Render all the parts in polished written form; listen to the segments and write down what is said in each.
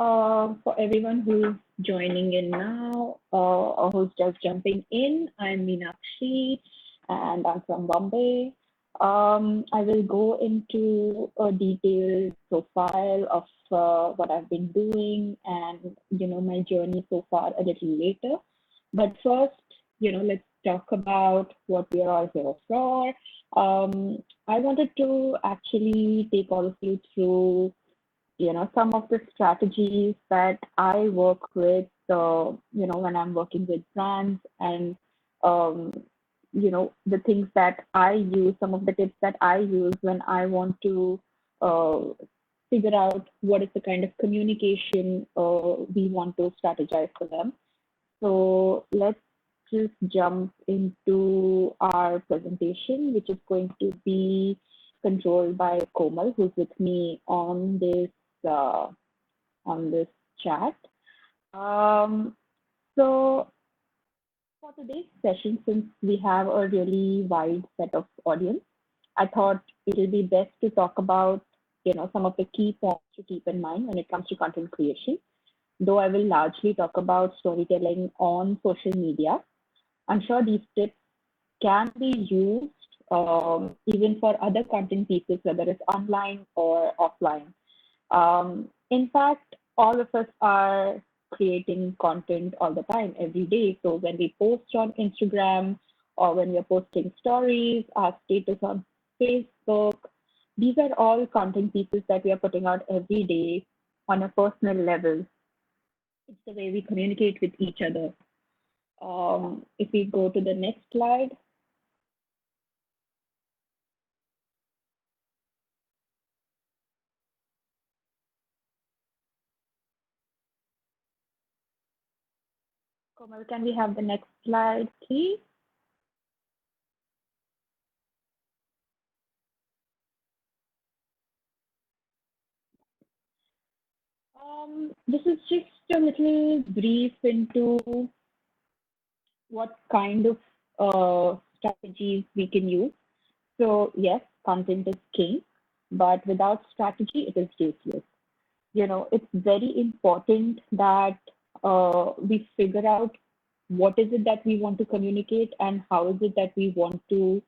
For everyone who's joining in now or who's just jumping in, I'm Meenakshi and I'm from Bombay. I will go into a detailed profile of what I've been doing and my journey so far a little later. But first, let's talk about what we are all here for. I wanted to actually take all of you through some of the strategies that I work with, when I'm working with brands and, um, the things that I use, some of the tips that I use when I want to uh, figure out what is the kind of communication we want to strategize for them. So let's just jump into our presentation, which is going to be controlled by Komal, who's with me uh, on this chat. Um, so for today's session, since we have a really wide set of audience, I thought it will be best to talk about some of the key points to keep in mind when it comes to content creation. Though I will largely talk about storytelling on social media, I'm sure these tips can be used even for other content pieces, whether it's online or offline. In fact, all of us are creating content all the time, every day. So when we post on Instagram or when we're posting stories, our status on Facebook, these are all content pieces that we are putting out every day on a personal level. It's the way we communicate with each other. If we go to the next slide, Komal, can we have the next slide, please? This is just a little brief into what kind of strategies we can use. So yes, content is king, but without strategy, it is useless. It's very important that we figure out what is it that we want to communicate and how is it that we want to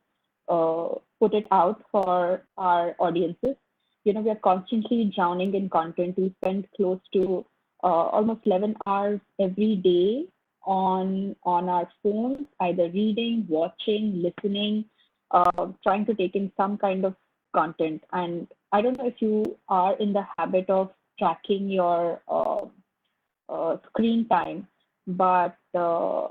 put it out for our audiences. We are constantly drowning in content. We spend close to almost 11 hours every day on our phones, either reading, watching, listening, trying to take in some kind of content. And I don't know if you are in the habit of tracking your screen time, but that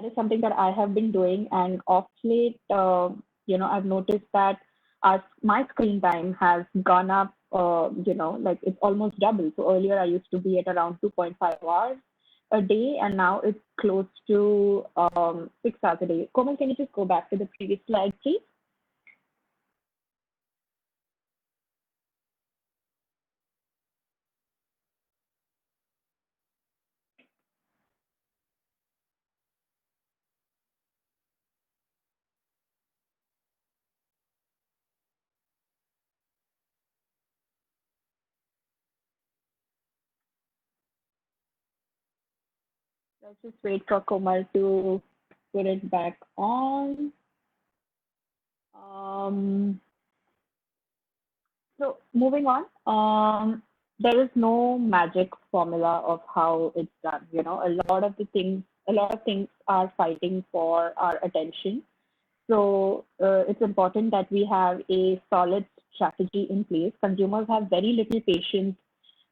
is something that I have been doing. And off late, I've noticed that my screen time has gone up. Like it's almost double. So earlier I used to be at around 2.5 hours a day, and now it's close to 6 hours a day. Komal, can you just go back to the previous slide, please? Let's just wait for Komal to put it back on. Um, so moving on, there is no magic formula of how it's done. A lot of things are fighting for our attention. So it's important that we have a solid strategy in place. Consumers have very little patience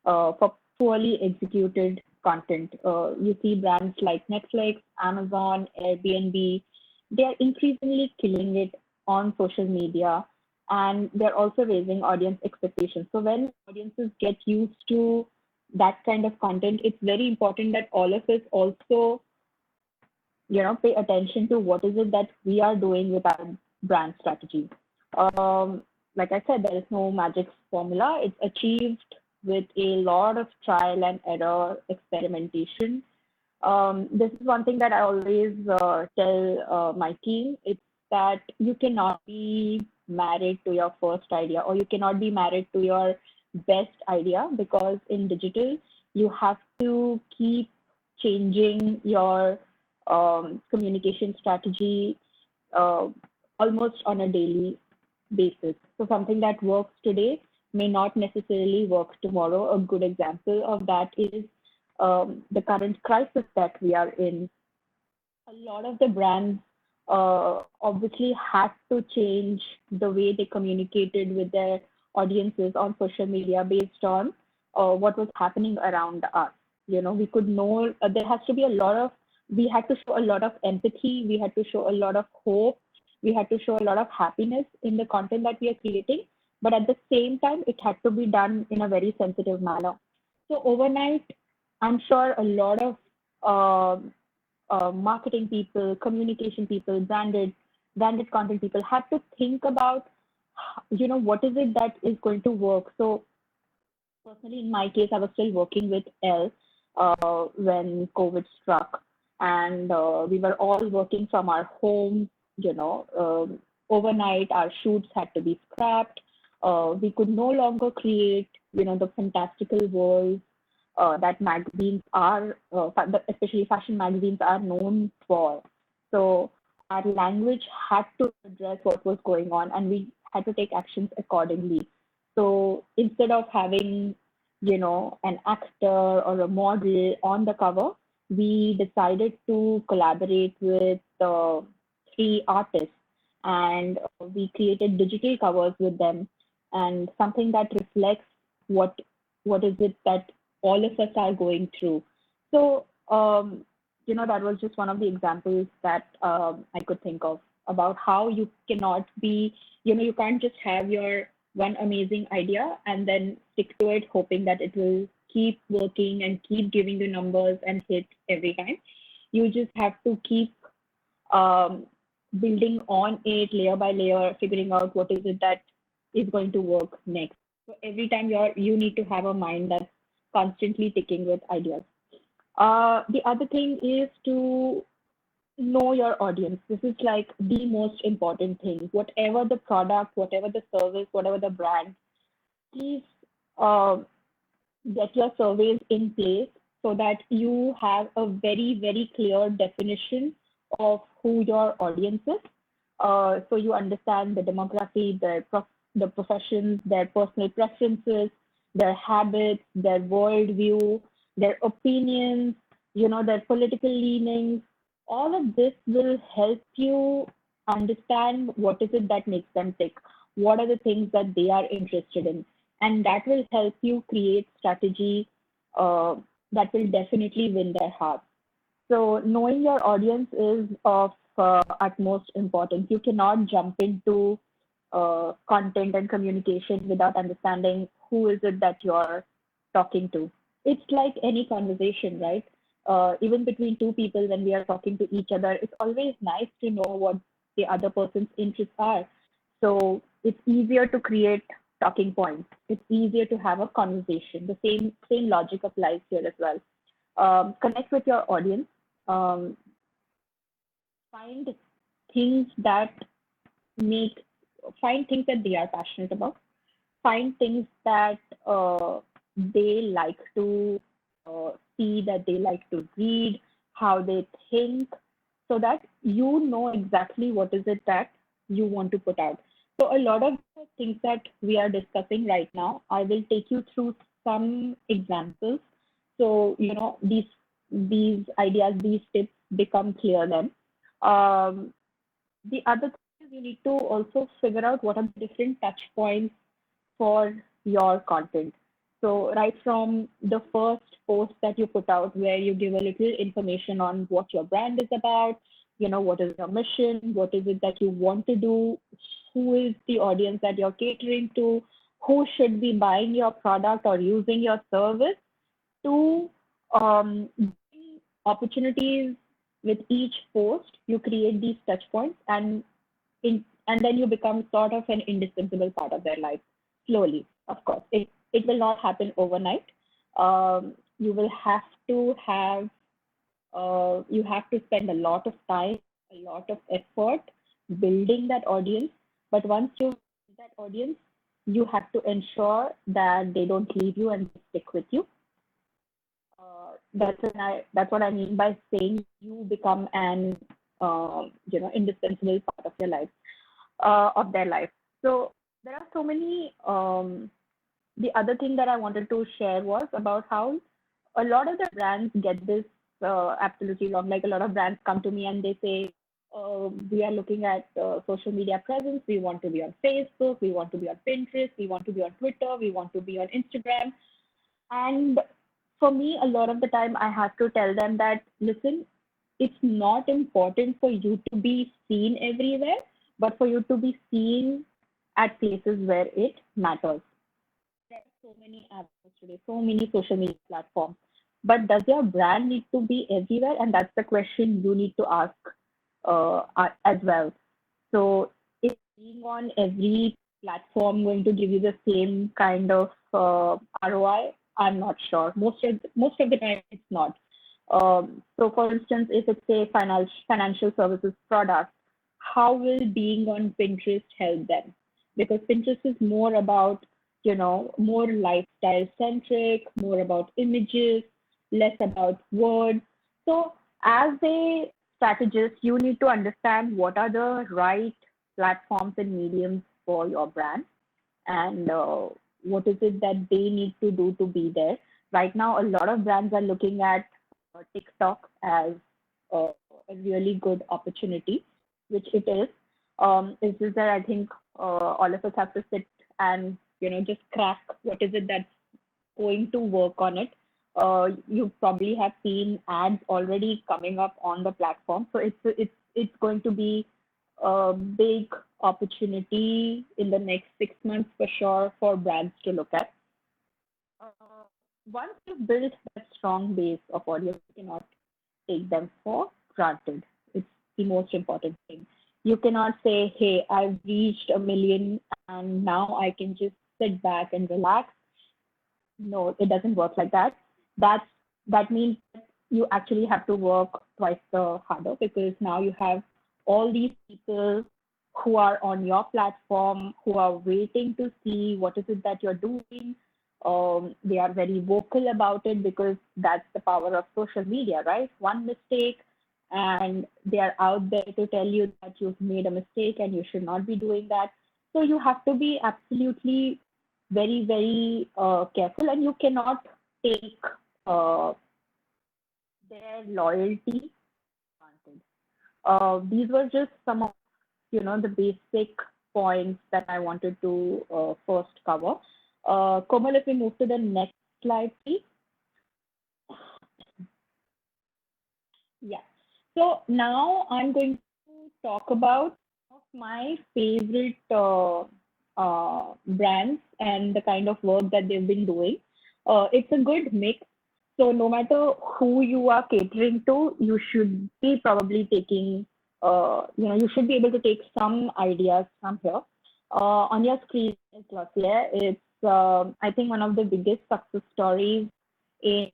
for poorly executed content. You see brands like Netflix, Amazon, Airbnb, they are increasingly killing it on social media, and they're also raising audience expectations. So when audiences get used to that kind of content, it's very important that all of us also, pay attention to what is it that we are doing with our brand strategy. Like I said, there is no magic formula. It's achieved with a lot of trial and error experimentation. This is one thing that I always tell my team. It's that you cannot be married to your first idea, or you cannot be married to your best idea, because in digital, you have to keep changing your communication strategy uh, almost on a daily basis. So something that works today may not necessarily work tomorrow. A good example of that is the current crisis that we are in. A lot of the brands obviously had to change the way they communicated with their audiences on social media based on what was happening around us. You know, we could know there has to be a lot of, we had to show a lot of empathy, we had to show a lot of hope, we had to show a lot of happiness in the content that we are creating. But at the same time, it had to be done in a very sensitive manner. So overnight, I'm sure a lot of um marketing people, communication people, branded content people had to think about, what is it that is going to work. So personally, in my case, I was still working with Elle when COVID struck, and we were all working from our homes. Overnight, our shoots had to be scrapped. We could no longer create, the fantastical worlds that magazines are, especially fashion magazines, are known for. So our language had to address what was going on, and we had to take actions accordingly. So instead of having, an actor or a model on the cover, we decided to collaborate with three artists, and we created digital covers with them, and something that reflects what what is it that all of us are going through. So, that was just one of the examples that I could think of about how you cannot be, you can't just have your one amazing idea and then stick to it, hoping that it will keep working and keep giving you numbers and hits every time. You just have to keep um, building on it layer by layer, figuring out what is it that is going to work next. So every time you need to have a mind that's constantly ticking with ideas. The other thing is to know your audience. This is like the most important thing. Whatever the product, whatever the service, whatever the brand, please uh, get your surveys in place so that you have a very, very clear definition of who your audience is. So you understand the demography, the professions, their personal preferences, their habits, their worldview, their opinions, their political leanings. All of this will help you understand what is it that makes them tick. What are the things that they are interested in, and that will help you create strategy uh, that will definitely win their hearts. So knowing your audience is of utmost importance. You cannot jump into content and communication without understanding who is it that you're talking to. It's like any conversation, right? Even between two people, when we are talking to each other, it's always nice to know what the other person's interests are. So it's easier to create talking points. It's easier to have a conversation. The same logic applies here as well. Connect with your audience. Um, find things that make find things that they are passionate about. Find things that they like to see, that they like to read, how they think, so that you know exactly what is it that you want to put out. So a lot of the things that we are discussing right now, I will take you through some examples. So, these ideas, these tips become clear then. Um, the other thing is you need to also figure out what are the different touch points for your content. So right from the first post that you put out, where you give a little information on what your brand is about, what is your mission, what is it that you want to do, who is the audience that you're catering to, who should be buying your product or using your service, to bring opportunities with each post. You create these touch points, and then you become sort of an indispensable part of their life slowly. Of course, it will not happen overnight. You will have to you have to spend a lot of time, a lot of effort building that audience. But once you build that audience, you have to ensure that they don't leave you and they stick with you. That's what I mean by saying you become an indispensable part of your life, of their life. So there are so many. The other thing that I wanted to share was about how a lot of the brands get this absolutely wrong. Like a lot of brands come to me and they say, we are looking at social media presence. We want to be on Facebook. We want to be on Pinterest. We want to be on Twitter. We want to be on Instagram. And for me, a lot of the time, I have to tell them that, listen, it's not important for you to be seen everywhere, but for you to be seen at places where it matters. There are so many avenues today, so many social media platforms. But does your brand need to be everywhere? And that's the question you need to ask as well. So is being on every platform going to give you the same kind of ROI? I'm not sure. Most of the time, it's not. So, for instance, if it's a financial services product, how will being on Pinterest help them? Because Pinterest is more about, more lifestyle centric, more about images, less about words. So, as a strategist, you need to understand what are the right platforms and mediums for your brand and what is it that they need to do to be there. Right now, a lot of brands are looking at TikTok as a, a really good opportunity, which it is. It's just that I think all of us have to sit and just crack what is it that's going to work on it. You probably have seen ads already coming up on the platform, so it's going to be a big opportunity in the next 6 months for sure for brands to look at. Uh, Once you've built that strong base of audience, you cannot take them for granted. It's the most important thing. You cannot say, hey, I've reached a million and now I can just sit back and relax. No, it doesn't work like that. That's that means that you actually have to work twice the harder because now you have all these people who are on your platform who are waiting to see what is it that you're doing. They are very vocal about it because that's the power of social media, right? One mistake and they are out there to tell you that you've made a mistake and you should not be doing that. So you have to be absolutely very, very careful, and you cannot take uh, their loyalty for granted. These were just some of the basic points that I wanted to first cover. Komal, if we move to the next slide, please. Yeah. So now I'm going to talk about some of my favorite brands and the kind of work that they've been doing. It's a good mix. So no matter who you are catering to, you should be probably taking, you should be able to take some ideas from here. On your screen is Glossier. It's, I think, one of the biggest success stories in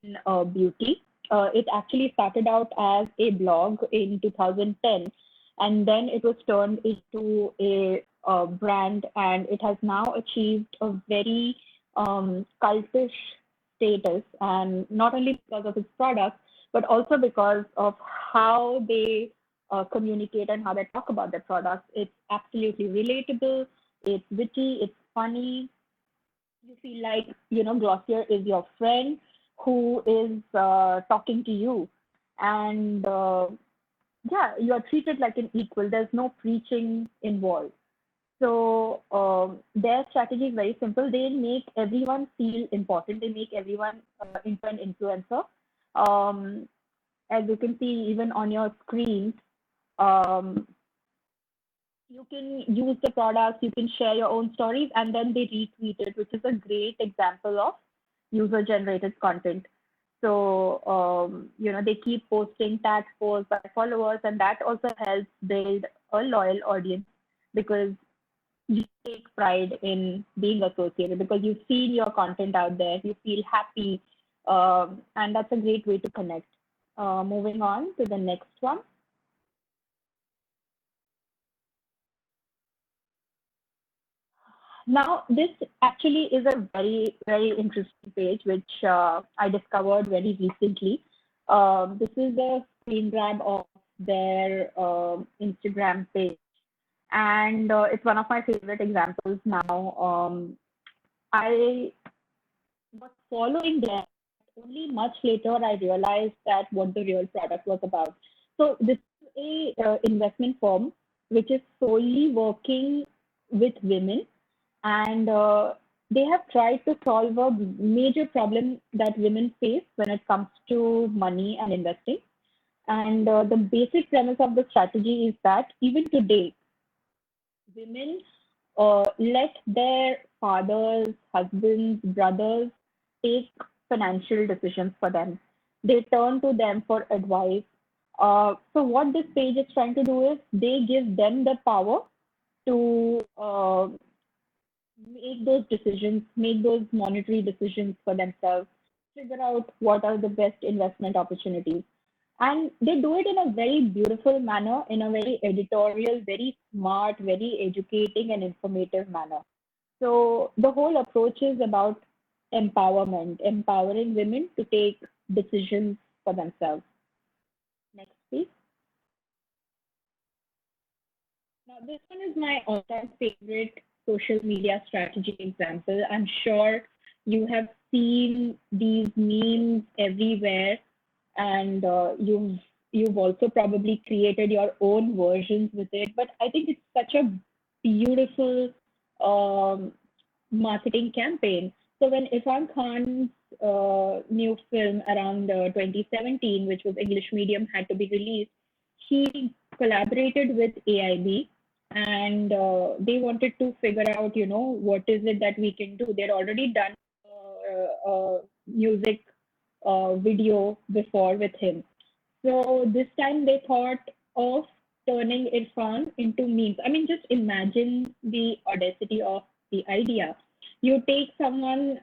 beauty. It actually started out as a blog in 2010, and then it was turned into a brand, and it has now achieved a very cultish status, and not only because of its products, but also because of how they communicate and how they talk about their products. It's absolutely relatable, it's witty, it's funny. You feel like, Glossier is your friend who is talking to you. And yeah, you are treated like an equal. There's no preaching involved. So their strategy is very simple. They make everyone feel important. They make everyone into an influencer. Um, as you can see, even on your screen, um, you can use the products, you can share your own stories, and then they retweet it, which is a great example of user generated content. So, they keep posting tags posts by followers, and that also helps build a loyal audience because you take pride in being associated because you've seen your content out there, you feel happy, and that's a great way to connect. Moving on to the next one. Now, this actually is a very, very interesting page, which I discovered very recently. This is a screen grab of their Instagram page, and it's one of my favorite examples now. I was following them. Only much later, I realized that what the real product was about. So this is a investment firm which is solely working with women, and they have tried to solve a major problem that women face when it comes to money and investing. And the basic premise of the strategy is that even today, women let their fathers, husbands, brothers take financial decisions for them. They turn to them for advice. So what this page is trying to do is they give them the power to make those decisions, make those monetary decisions for themselves, figure out what are the best investment opportunities. And they do it in a very beautiful manner, in a very editorial, very smart, very educating and informative manner. So the whole approach is about empowerment, empowering women to take decisions for themselves. Next, please. Now, this one is my all-time favorite social media strategy example. I'm sure you have seen these memes everywhere, and you've also probably created your own versions with it. But I think it's such a beautiful um, marketing campaign. So when Irfan Khan's new film around 2017, which was English medium, had to be released, he collaborated with AIB, and they wanted to figure out, what is it that we can do. They'd already done music video before with him. So this time they thought of turning Irfan into memes. I mean, just imagine the audacity of the idea. You take someone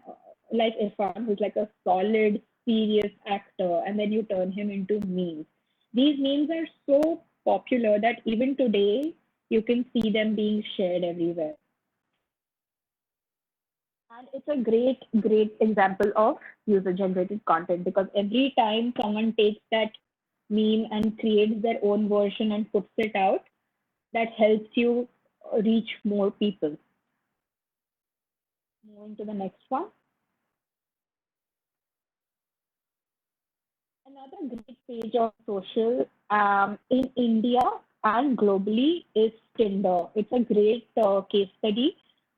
like Irfan, who's like a solid, serious actor, and then you turn him into memes. These memes are so popular that even today you can see them being shared everywhere. And it's a great, great example of user generated content because every time someone takes that meme and creates their own version and puts it out, that helps you reach more people. Moving to the next one. Another great page of social in India and globally is Tinder. It's a great case study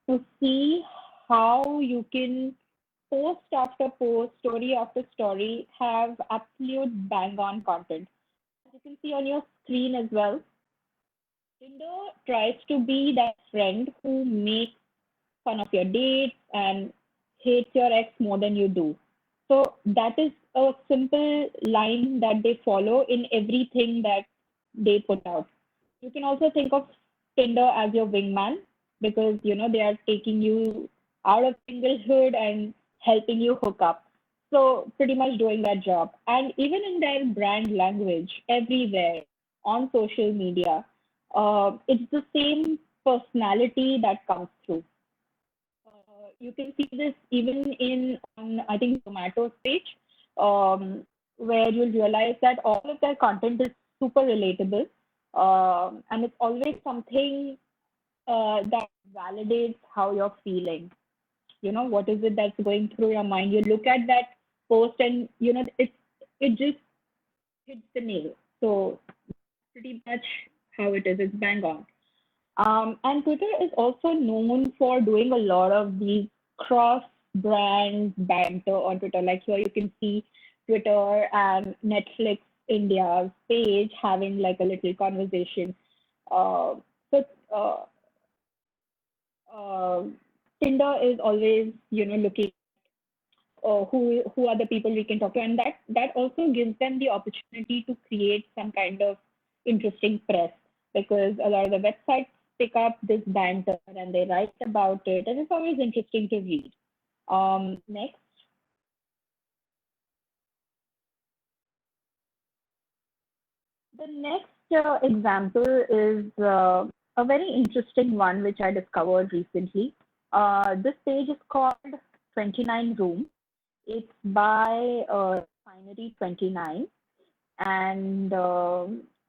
to see how you can post after post, story after story, have absolute bang on content. As you can see on your screen as well, Tinder tries to be that friend who makes fun of your dates and hates your ex more than you do. So that is a simple line that they follow in everything that they put out. You can also think of Tinder as your wingman because they are taking you out of singlehood and helping you hook up. So pretty much doing that job. And even in their brand language, everywhere on social media, it's the same personality that comes through. You can see this even in on I think Zomato's page, where you'll realize that all of their content is super relatable, and it's always something that validates how you're feeling. What is it that's going through your mind? You look at that post, and it just hits the nail. So pretty much how it is. It's bang on. And Twitter is also known for doing a lot of these cross-brand banter on Twitter. Like here, you can see Twitter and Netflix India's page having like a little conversation. Uh, so uh, Tinder is always, looking who are the people we can talk to, and that also gives them the opportunity to create some kind of interesting press because a lot of the websites pick up this banter and they write about it, and it's always interesting to read. Next, the next example is a very interesting one which I discovered recently. This page is called 29 Room. It's by Finery 29, and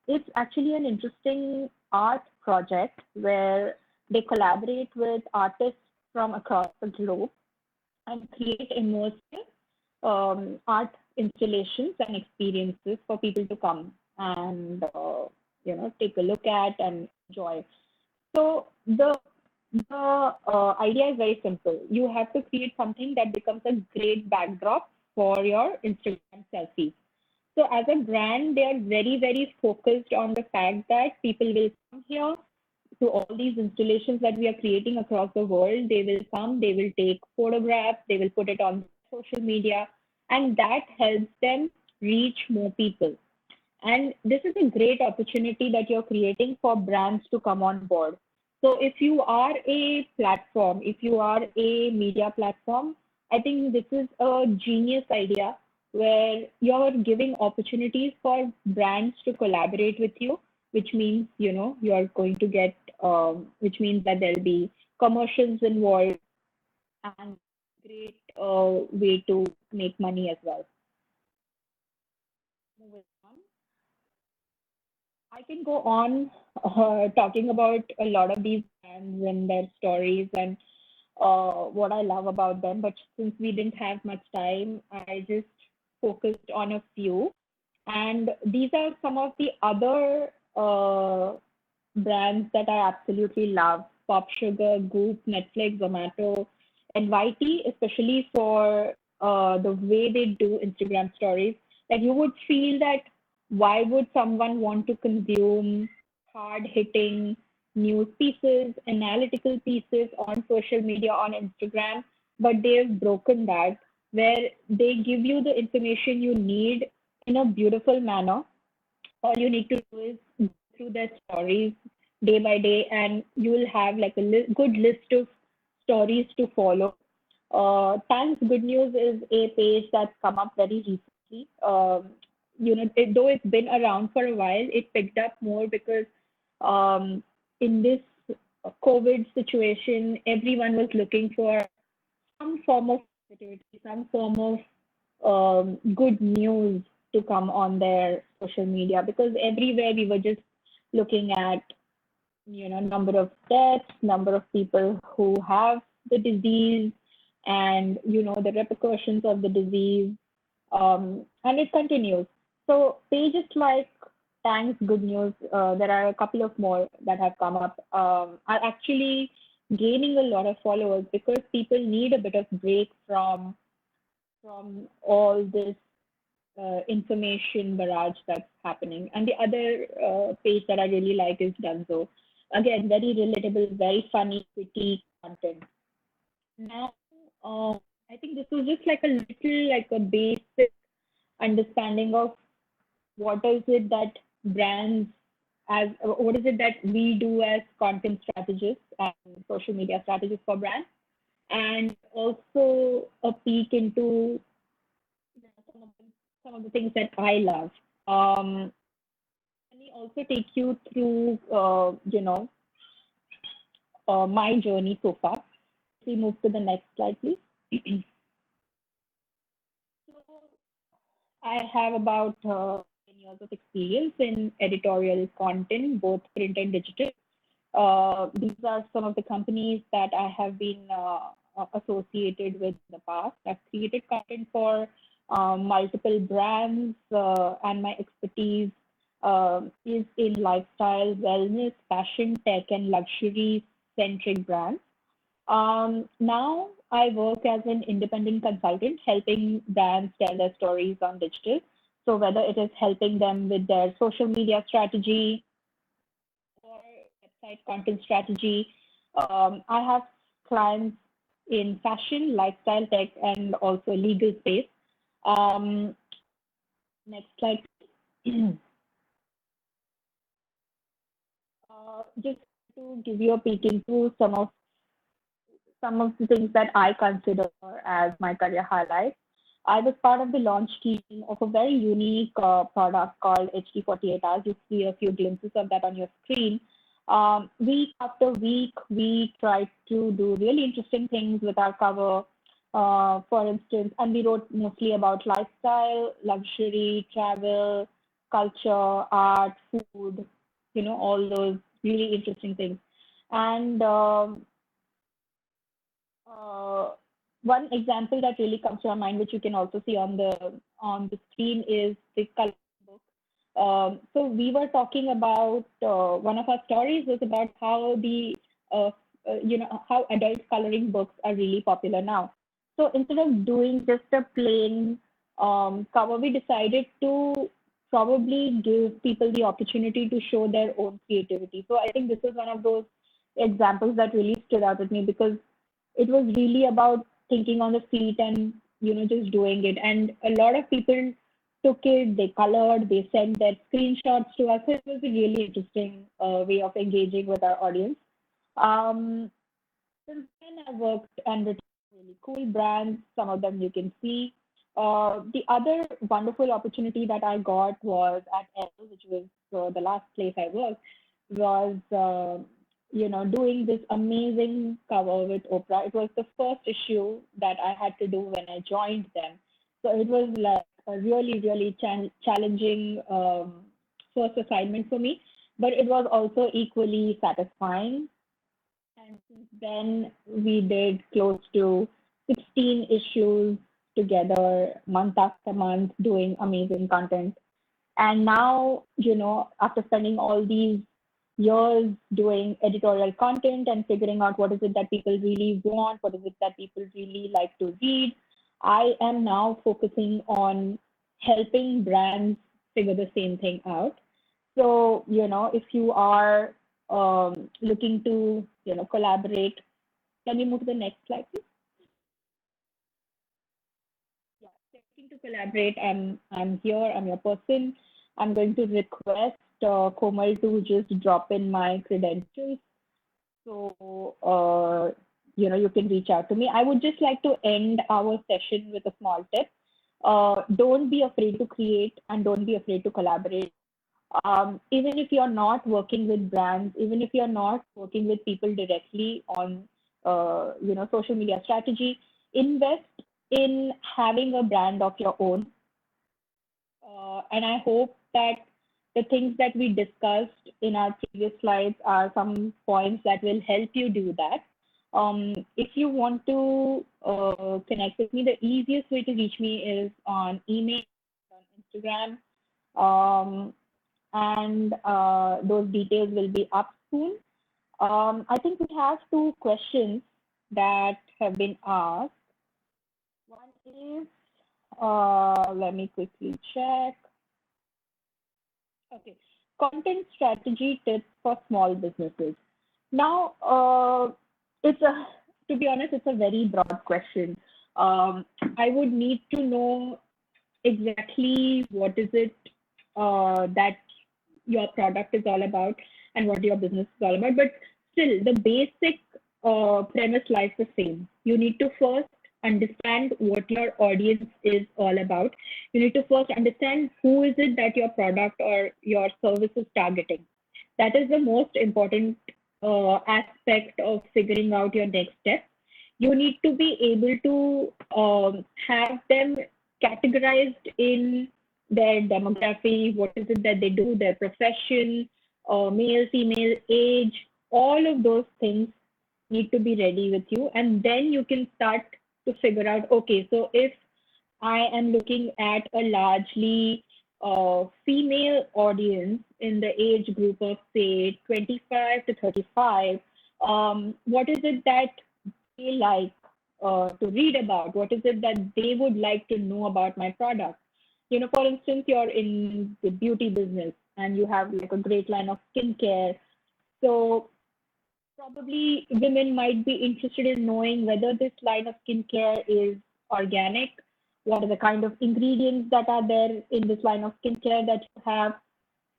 it's actually an interesting art project where they collaborate with artists from across the globe and create immersive art installations and experiences for people to come and take a look at and enjoy. So the idea is very simple. You have to create something that becomes a great backdrop for your Instagram selfies. So as a brand, they are very, very focused on the fact that people will come here to all these installations that we are creating across the world. They will come, they will take photographs, they will put it on social media, and that helps them reach more people. And this is a great opportunity that you're creating for brands to come on board. So if you are a platform, if you are a media platform, I think this is a genius idea where you're giving opportunities for brands to collaborate with you, which means, you're going to get, which means that there'll be commercials involved and great way to make money as well. Moving on. I can go on talking about a lot of these brands and their stories and what I love about them. But since we didn't have much time, I just focused on a few. And these are some of the other brands that I absolutely love: Pop Sugar, Goop, Netflix, Zomato, and YT, especially for the way they do Instagram stories. That you would feel that why would someone want to consume hard hitting news pieces, analytical pieces on social media, on Instagram? But they've broken that where they give you the information you need in a beautiful manner. All you need to do is go through their stories day by day, and you will have like a good list of stories to follow. Thanks Good News is a page that's come up very recently. Though it's been around for a while, it picked up more because in this COVID situation, everyone was looking for some form of positivity, some form of good news to come on their social media, because everywhere we were just looking at number of deaths, number of people who have the disease, and the repercussions of the disease, and it continues. So pages like Thanks Good News, there are a couple of more that have come up, are actually gaining a lot of followers because people need a bit of break from all this information barrage that's happening. And the other page that I really like is Dunzo. Again, very relatable, very funny, witty content. Now, I think this was just like a little, like a basic understanding of what is it that brands what is it that we do as content strategists and social media strategists for brands, and also a peek into some of the things that I love. Let me also take you through, my journey so far. If we move to the next slide, please. So I have about 10 years of experience in editorial content, both print and digital. These are some of the companies that I have been associated with in the past. I've created content for multiple brands, and my expertise is in lifestyle, wellness, fashion, tech, and luxury centric brands. Now I work as an independent consultant, helping brands tell their stories on digital. So whether it is helping them with their social media strategy or website content strategy, I have clients in fashion, lifestyle, tech, and also legal space. Um, Next slide. Just to give you a peek into some of the things that I consider as my career highlights. I was part of the launch team of a very unique product called HD 48 Hours. You see a few glimpses of that on your screen. Week after week, we tried to do really interesting things with our cover. For instance, and we wrote mostly about lifestyle, luxury, travel, culture, art, food, all those really interesting things. And uh, one example that really comes to our mind, which you can also see on the screen, is the coloring book. So we were talking about one of our stories was about how uh, how adult coloring books are really popular now. So instead of doing just a plain cover, we decided to probably give people the opportunity to show their own creativity. So I think this is one of those examples that really stood out with me because it was really about thinking on the feet and just doing it. And a lot of people took it, they colored, they sent their screenshots to us. So it was a really interesting way of engaging with our audience. um, since then, I've worked and written really cool brands. Some of them you can see. The other wonderful opportunity that I got was at Elle, which was the last place I worked, was doing this amazing cover with Oprah. It was the first issue that I had to do when I joined them. So it was like a really, really challenging first assignment for me, but it was also equally satisfying. And since then, we did close to 16 issues together, month after month, doing amazing content. And now, after spending all these years doing editorial content and figuring out what is it that people really want, what is it that people really like to read, I am now focusing on helping brands figure the same thing out. So, if you are looking to, collaborate, can we move to the next slide, please? Yeah, if you're looking to collaborate, I'm here, I'm your person. I'm going to request Komal to just drop in my credentials. So, you can reach out to me. I would just like to end our session with a small tip. Don't be afraid to create and don't be afraid to collaborate. Even if you're not working with brands, even if you're not working with people directly on, social media strategy, invest in having a brand of your own. And I hope that the things that we discussed in our previous slides are some points that will help you do that. If you want to connect with me, the easiest way to reach me is on email, on Instagram. Um, and those details will be up soon. I think we have two questions that have been asked. One is, let me quickly check. Okay, content strategy tips for small businesses. Now, it's a, to be honest, it's a very broad question. I would need to know exactly what is it that your product is all about and what your business is all about. But still, the basic premise lies the same. You need to first understand what your audience is all about. You need to first understand who is it that your product or your service is targeting. That is the most important aspect of figuring out your next step. You need to be able to have them categorized in their demography, what is it that they do, their profession, male, female, age, all of those things need to be ready with you. And then you can start to figure out, okay, so if I am looking at a largely female audience in the age group of, say, 25 to 35, what is it that they like to read about? What is it that they would like to know about my product? For instance, you're in the beauty business and you have like a great line of skincare. So probably women might be interested in knowing whether this line of skincare is organic, what are the kind of ingredients that are there in this line of skincare that you have.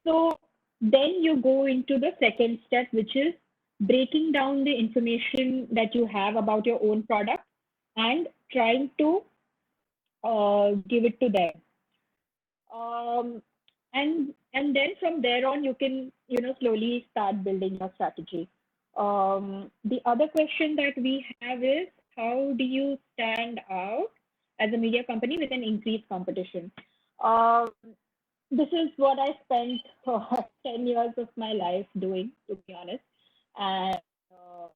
So then you go into the second step, which is breaking down the information that you have about your own product and trying to give it to them. Um, And then from there on, you can, slowly start building your strategy. The other question that we have is, how do you stand out as a media company with an increased competition? Um, this is what I spent 10 years of my life doing, to be honest. And uh,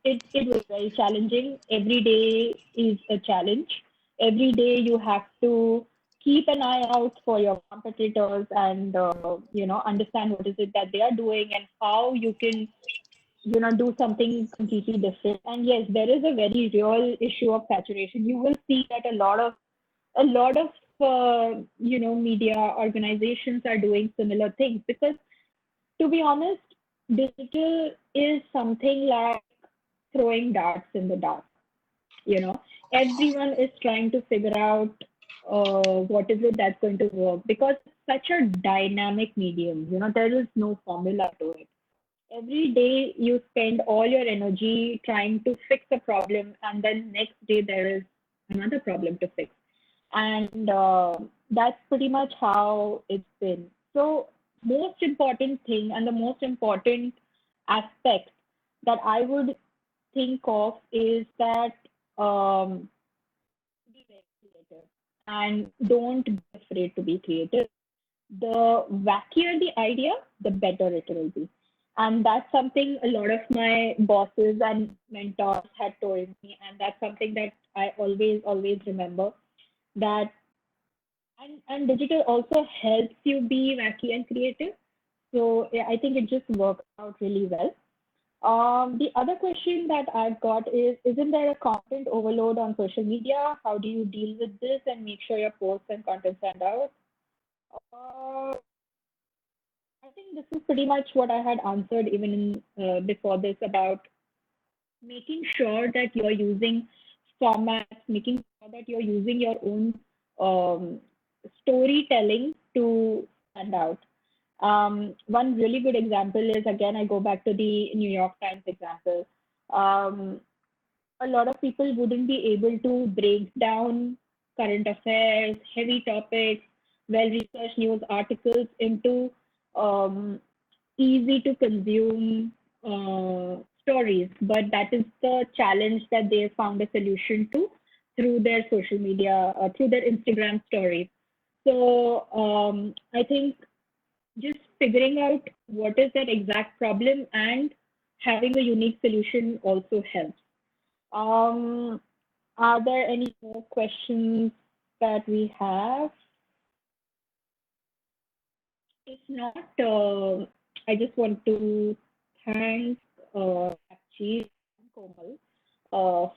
it was very challenging. Every day is a challenge. Every day you have to keep an eye out for your competitors and understand what is it that they are doing and how you can do something completely different. And yes, there is a very real issue of saturation. You will see that a lot of media organizations are doing similar things because, to be honest, digital is something like throwing darts in the dark. You know, everyone is trying to figure out what is it that's going to work because it's such a dynamic medium. There is no formula to it. Every day you spend all your energy trying to fix a problem, and then next day there is another problem to fix. And that's pretty much how it's been. So, most important thing and the most important aspect that I would think of is that be very creative and don't be afraid to be creative. The wackier the idea, the better it will be. And that's something a lot of my bosses and mentors had told me, and that's something that I always remember. That and digital also helps you be wacky and creative. So yeah, I think it just works out really well. The other question that I've got is, isn't there a content overload on social media? How do you deal with this and make sure your posts and content stand out? Uh, I think this is pretty much what I had answered even before this about making sure that you're using formats, making sure that you're using your own um, storytelling to stand out. One really good example is, again, I go back to the New York Times example. Um, a lot of people wouldn't be able to break down current affairs, heavy topics, well researched news articles into um, easy to consume stories. But that is the challenge that they found a solution to through their social media, through their Instagram stories. So I think just figuring out what is that exact problem and having a unique solution also helps. Um, are there any more questions that we have? If not, I just want to thank Sakshi and Komal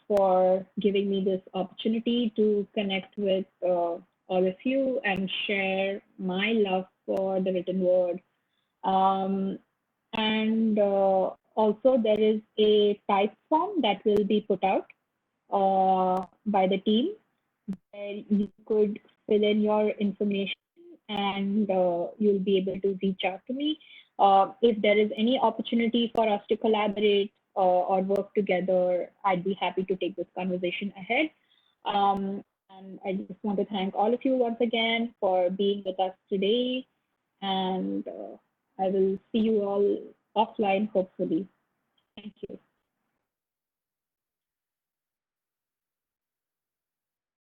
for giving me this opportunity to connect with all of you and share my love for the written word. Um, and also, there is a type form that will be put out by the team where you could fill in your information and you'll be able to reach out to me. If there is any opportunity for us to collaborate or work together, I'd be happy to take this conversation ahead. And I just want to thank all of you once again for being with us today. And I will see you all offline, hopefully. Thank you.